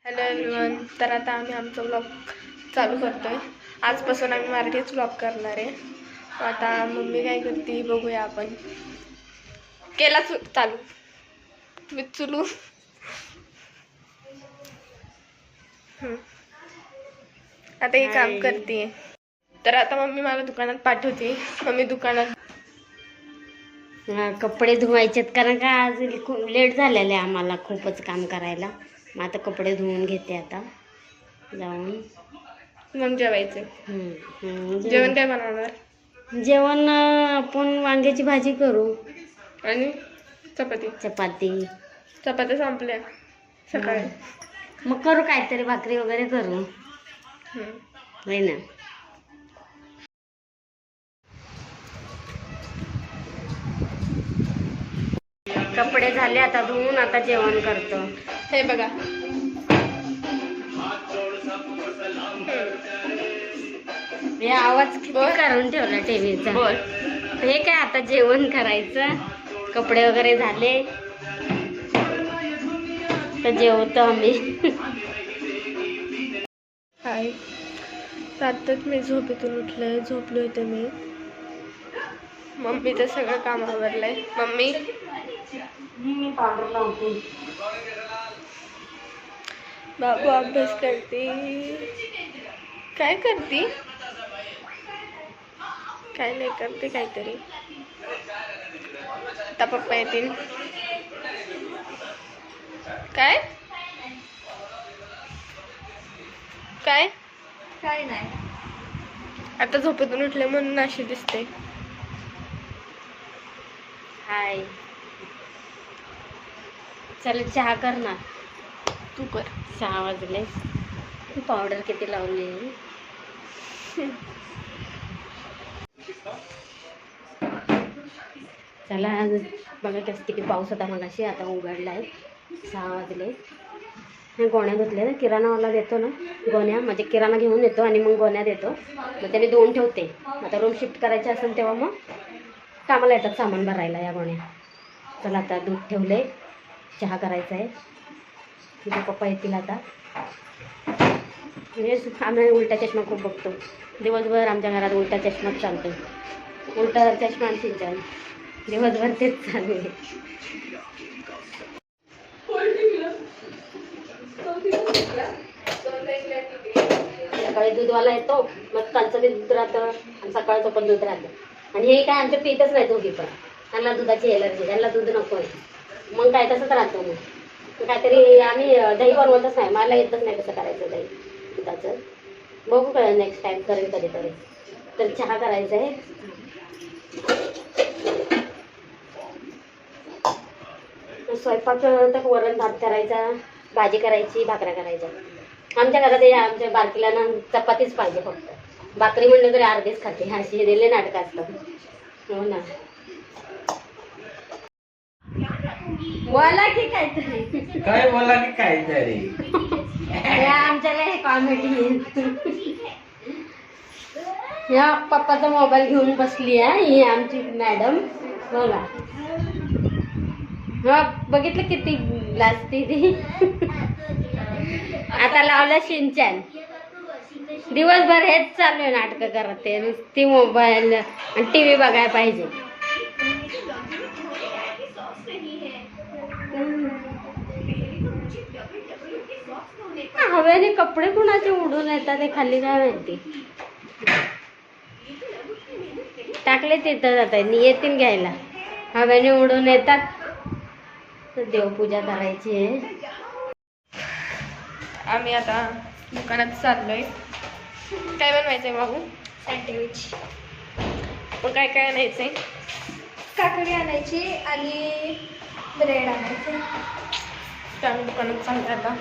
Hello everyone, तर आता आम्ही आमचा व्लॉग चालू करतोय. आजपासून आम्ही मराठीच व्लॉग करणार आहे. आता मम्मी काय करते बघूया आपण. केला चालू मी चुलू. आता हे काम करते. तर आता मम्मी मला दुकानात पाठवते. मम्मी दुकानात कपडे धुवायचेत कारण का आज खूप लेट झालेलं आहे आम्हाला खूपच काम करायला. मग आता कपडे धुवून घेते आता जाऊन. मग जेवायचं. जेवण काय बनवणार? जेवण आपण वांग्याची भाजी करू आणि चपाती. चपात्या संपल्या सकाळी. मग करू काहीतरी भाकरी वगैरे करू. होय ना. कपडे झाले आता धुवून, आता जेवण करतो. हे बघा, हे आवाज किती करून ठेवला टीव्हीचा. बोल. हे काय आता जेवण करायचं, कपडे वगैरे झाले तर जेवतो आम्ही. हाय, आत्ताच मी झोपेतून उठले. झोपले होते मी. मम्मीचं सगळं काम आवरलंय. मम्मी मी पावडर लावते. बाबू अभ्यास करते. काय करते? काय नाही करते काहीतरी. आता पप्पा येतील. काय काय काय नाही. आता झोपेतून उठले म्हणून अशी दिसते. हाय, चल चहा कर ना. तू कर. 6 वाजले. पावडर किती लावली. चला आज बघा किती पाऊस होता मगाशी, आता उघडला आहे. 6 वाजले. हे गोण्या धुतले ना, किराणावाला देतो ना गोण्या, म्हणजे किराणा घेऊन येतो आणि मग गोण्या देतो. मग त्याने धुवून ठेवते. आता रूम शिफ्ट करायची असेल तेव्हा मग कामाला येतात सामान भरायला या गोण्या. चला आता दूध ठेवले, चहा करायचा आहे. तिथे पप्पा येतील आता. म्हणजे आम्ही उलटा चष्मा खूप बघतो दिवसभर. आमच्या घरात उलटा चष्माच चालतो. उलटा चष्मा आणि सिंचन दिवसभर तेच चालू आहे. सकाळी दूधवाला येतो, मग कालचं ते दूध राहतं आणि सकाळचं पण दूध राहतं. आणि हे काय आमच्या पितच नाही दोघी पण. त्यांना दुधाची एलर्जी, त्यांना दूध नको आहे. मग काय तसंच राहतो. मग काहीतरी आम्ही दही बनवतच नाही. मला येतच नाही कसं करायचं दही दुधाचं. बघू काय नेक्स्ट टाईम करेल कधीतरी. तर चहा करायचा आहे. स्वयंपाक तर वरण भात करायचा, भाजी करायची, भाकऱ्या करायच्या. आमच्या घरात आमच्या बारकीला ना चपातीच पाहिजे फक्त. भाकरी म्हणलं तरी अर्धीच खाते. अशी दिले नाटकं असतात. हो ना. बोला की काहीतरी. काय बोला की काहीतरी. आमच्याला हे कॉमेडी. या पप्पाचा मोबाईल घेऊन बसली आहे ही आमची मॅडम. बोला. हा बघितलं किती लाजती ती. आता लावलं शिंचन. दिवसभर हेच चालू आहे, नाटकं करते नुसती. मोबाईल आणि टीव्ही बघायला पाहिजे. हवेने कपडे कुणाचे उडून येतात ते खाली काय माहिती. टाकले तिथं जात आहे, येतील घ्यायला. हवेने उडून येतात. देवपूजा करायची आहे. आम्ही आता दुकानात चाललोय. काय बनवायचंय बाबू? सँडविच. पण काय काय आणायचंय? काकडी आणायची आणि ब्रेड आणायचे. तर आम्ही दुकानात चाललोय आता.